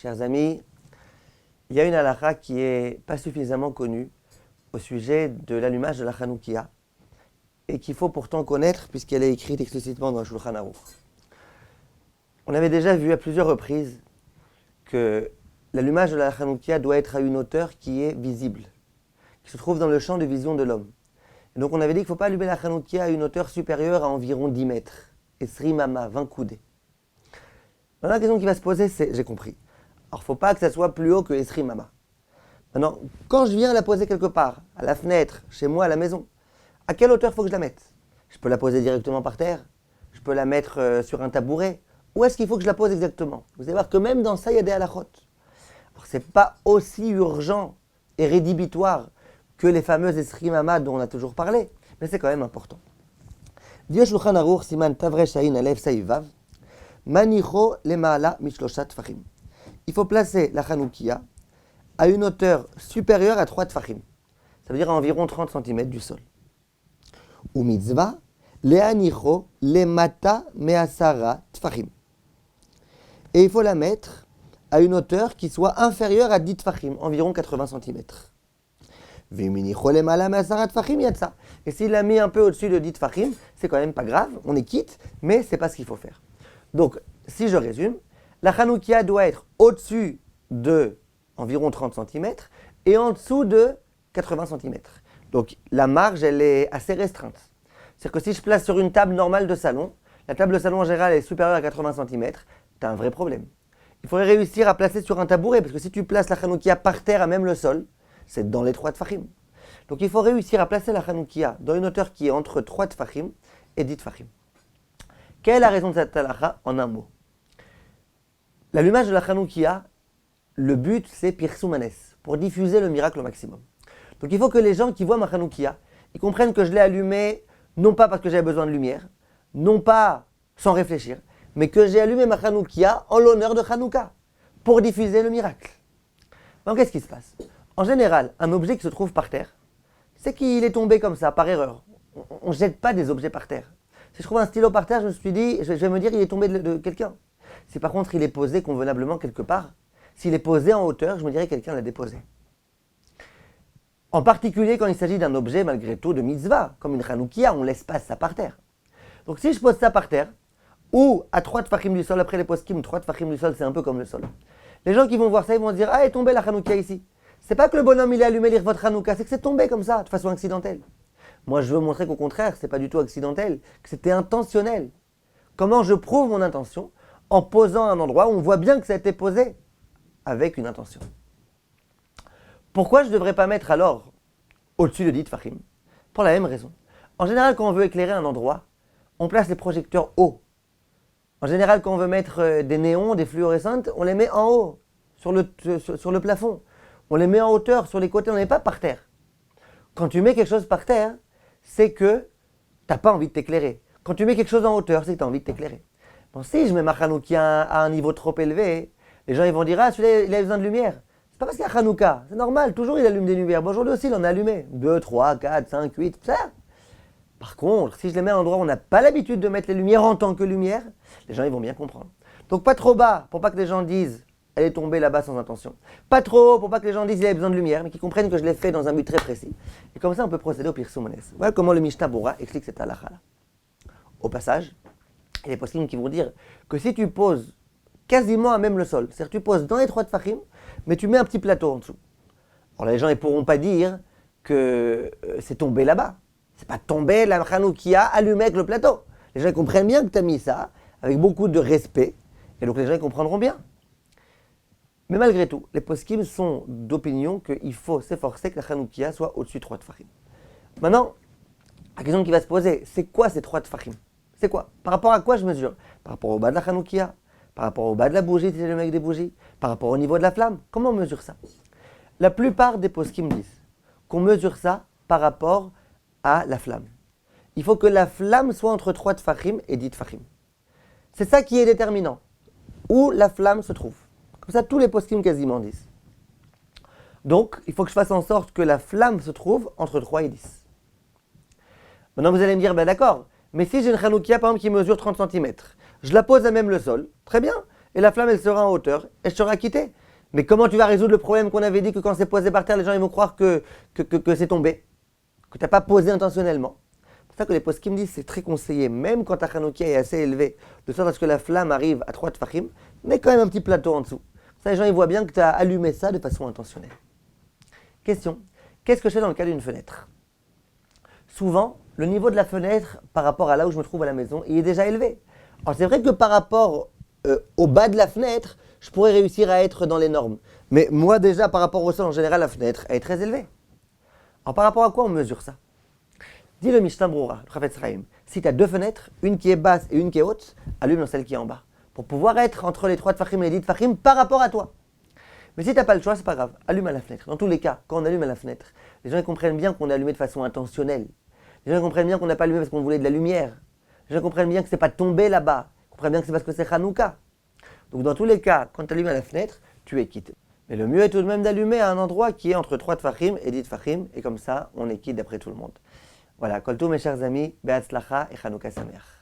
chers amis, il y a une halakha qui n'est pas suffisamment connue au sujet de l'allumage de la Hanoukia et qu'il faut pourtant connaître puisqu'elle est écrite explicitement dans le Shulchan Aruch. On avait déjà vu à plusieurs reprises que l'allumage de la Hanoukia doit être à une hauteur qui est visible, qui se trouve dans le champ de vision de l'homme. Et donc on avait dit qu'il ne faut pas allumer la Hanoukia à une hauteur supérieure à environ 10 mètres, et srimama, 20 coudées. Maintenant la question qui va se poser c'est, j'ai compris, alors il ne faut pas que ça soit plus haut que Esri Mama. Maintenant, quand je viens la poser quelque part, à la fenêtre, chez moi, à la maison, à quelle hauteur il faut que je la mette? Je peux la poser directement par terre, je peux la mettre sur un tabouret. Où est-ce qu'il faut que je la pose exactement? Vous allez voir que même dans ça, il y a des halakhot. Alors ce n'est pas aussi urgent et rédhibitoire que les fameuses Esri Mama dont on a toujours parlé, mais c'est quand même important. Dieu Shulchan Aruch, Siman Tavre Shain Alev Saivav, Manicho Lemala Mishloshat Tfachim. Il faut placer la Hanoukia à une hauteur supérieure à 3 tfachim. Ça veut dire à environ 30 cm du sol. Ou mitzvah, leanicho lemata measara tfachim. Et il faut la mettre à une hauteur qui soit inférieure à 10 tfachim, environ 80 cm. Viminicho lemala measara tfachim yatsa. Et s'il l'a mis un peu au-dessus de 10 tfachim, c'est quand même pas grave, on est quitte, mais c'est pas ce qu'il faut faire. Donc, si je résume, la Hanoukia doit être au-dessus de environ 30 cm et en dessous de 80 cm. Donc la marge, elle est assez restreinte. C'est-à-dire que si je place sur une table normale de salon, la table de salon en général est supérieure à 80 cm, tu as un vrai problème. Il faudrait réussir à placer sur un tabouret, parce que si tu places la Hanoukia par terre à même le sol, c'est dans les 3 tfachim. Donc il faut réussir à placer la Hanoukia dans une hauteur qui est entre 3 tfachim et 10 tfachim. Quelle est la raison de cette halakha? En un mot. L'allumage de la Hanoukia, le but c'est Pirsoumanes, pour diffuser le miracle au maximum. Donc il faut que les gens qui voient ma Hanoukia, ils comprennent que je l'ai allumée, non pas parce que j'avais besoin de lumière, non pas sans réfléchir, mais que j'ai allumé ma Hanoukia en l'honneur de Hanouka, pour diffuser le miracle. Donc qu'est-ce qui se passe? En général, un objet qui se trouve par terre, c'est qu'il est tombé comme ça, par erreur. On ne jette pas des objets par terre. Si je trouve un stylo par terre, je me suis dit, je vais me dire, il est tombé de quelqu'un. Si par contre il est posé convenablement quelque part, s'il est posé en hauteur, je me dirais que quelqu'un l'a déposé. En particulier quand il s'agit d'un objet malgré tout de mitzvah, comme une Hanoukia, on laisse pas ça par terre. Donc si je pose ça par terre, ou à 3 tfachim du sol, après les poskim, 3 tfachim du sol, c'est un peu comme le sol. Les gens qui vont voir ça, ils vont se dire, ah, est tombé la Hanoukia ici. C'est pas que le bonhomme il a allumé votre Hanouka, c'est que c'est tombé comme ça, de façon accidentelle. Moi je veux montrer qu'au contraire, c'est pas du tout accidentel, que c'était intentionnel. Comment je prouve mon intention? En posant à un endroit où on voit bien que ça a été posé avec une intention. Pourquoi je ne devrais pas mettre alors au-dessus de 10 tfachim? Pour la même raison. En général, quand on veut éclairer un endroit, on place les projecteurs haut. En général, quand on veut mettre des néons, des fluorescentes, on les met en haut, sur le plafond. On les met en hauteur, sur les côtés, on ne les met pas par terre. Quand tu mets quelque chose par terre, c'est que tu n'as pas envie de t'éclairer. Quand tu mets quelque chose en hauteur, c'est que tu as envie de t'éclairer. Bon, si je mets ma Hanoukia à un niveau trop élevé, les gens ils vont dire « Ah, celui-là, il a besoin de lumière. » C'est pas parce qu'il y a Hanouka, c'est normal, toujours il allume des lumières. Bon, aujourd'hui aussi, il en a allumé. 2, 3, 4, 5, 8, ça. Par contre, si je les mets à un endroit où on n'a pas l'habitude de mettre les lumières en tant que lumière, les gens ils vont bien comprendre. Donc pas trop bas, pour pas que les gens disent « Elle est tombée là-bas sans intention ». Pas trop haut, pour pas que les gens disent « Il a besoin de lumière », mais qu'ils comprennent que je l'ai fait dans un but très précis. Et comme ça, on peut procéder au Pirsoumanes. Voilà comment le Mishnah Bora explique cette halakha. Au passage, il y a des poskim qui vont dire que si tu poses quasiment à même le sol, c'est-à-dire que tu poses dans les 3 tfachim, mais tu mets un petit plateau en dessous. Alors les gens ne pourront pas dire que c'est tombé là-bas. C'est pas tombé la Hanoukia allumée avec le plateau. Les gens ils comprennent bien que tu as mis ça avec beaucoup de respect, et donc les gens ils comprendront bien. Mais malgré tout, les poskim sont d'opinion qu'il faut s'efforcer que la Hanoukia soit au-dessus de 3 tfachim. Maintenant, la question qui va se poser, c'est quoi ces 3 tfachim? C'est quoi? Par rapport à quoi je mesure? Par rapport au bas de la Hanoukia? Par rapport au bas de la bougie, si j'allume avec des bougies? Par rapport au niveau de la flamme? Comment on mesure ça? La plupart des poskim disent qu'on mesure ça par rapport à la flamme. Il faut que la flamme soit entre 3 tfachim et 10 tfachim. C'est ça qui est déterminant. Où la flamme se trouve. Comme ça, tous les poskim quasiment disent. Donc, il faut que je fasse en sorte que la flamme se trouve entre 3 et 10. Maintenant, vous allez me dire, ben d'accord, mais si j'ai une Hanoukia, par exemple, qui mesure 30 cm, je la pose à même le sol, très bien, et la flamme, elle sera en hauteur, et je serai acquitté. Mais comment tu vas résoudre le problème qu'on avait dit que quand c'est posé par terre, les gens ils vont croire que c'est tombé, que tu n'as pas posé intentionnellement. C'est pour ça que les poskim disent c'est très conseillé, même quand ta Hanoukia est assez élevée, de sorte à ce que la flamme arrive à 3 tfachim, mais quand même un petit plateau en dessous. Ça, les gens ils voient bien que tu as allumé ça de façon intentionnelle. Question, qu'est-ce que je fais dans le cas d'une fenêtre? Souvent, le niveau de la fenêtre par rapport à là où je me trouve à la maison, il est déjà élevé. Alors c'est vrai que par rapport au bas de la fenêtre, je pourrais réussir à être dans les normes. Mais moi déjà, par rapport au sol, en général, la fenêtre, elle est très élevée. Alors par rapport à quoi on mesure ça? Dit le Mishnah Brura, le Chafetz Chaim, si tu as 2 fenêtres, une qui est basse et une qui est haute, allume dans celle qui est en bas. Pour pouvoir être entre les 3 tfachim et les 10 tfachim par rapport à toi. Mais si tu n'as pas le choix, c'est pas grave, allume à la fenêtre. Dans tous les cas, quand on allume à la fenêtre, les gens ils comprennent bien qu'on a allumé de façon intentionnelle. Les gens ils comprennent bien qu'on n'a pas allumé parce qu'on voulait de la lumière. Les gens comprennent bien que c'est pas tombé là-bas. Ils comprennent bien que c'est parce que c'est Hanouka. Donc dans tous les cas, quand tu allumes à la fenêtre, tu es quitte. Mais le mieux est tout de même d'allumer à un endroit qui est entre 3 tfachim et 10 tfachim, et comme ça, on est quitte d'après tout le monde. Voilà, Koltou mes chers amis, Be'atzlacha et Hanouka Sameach.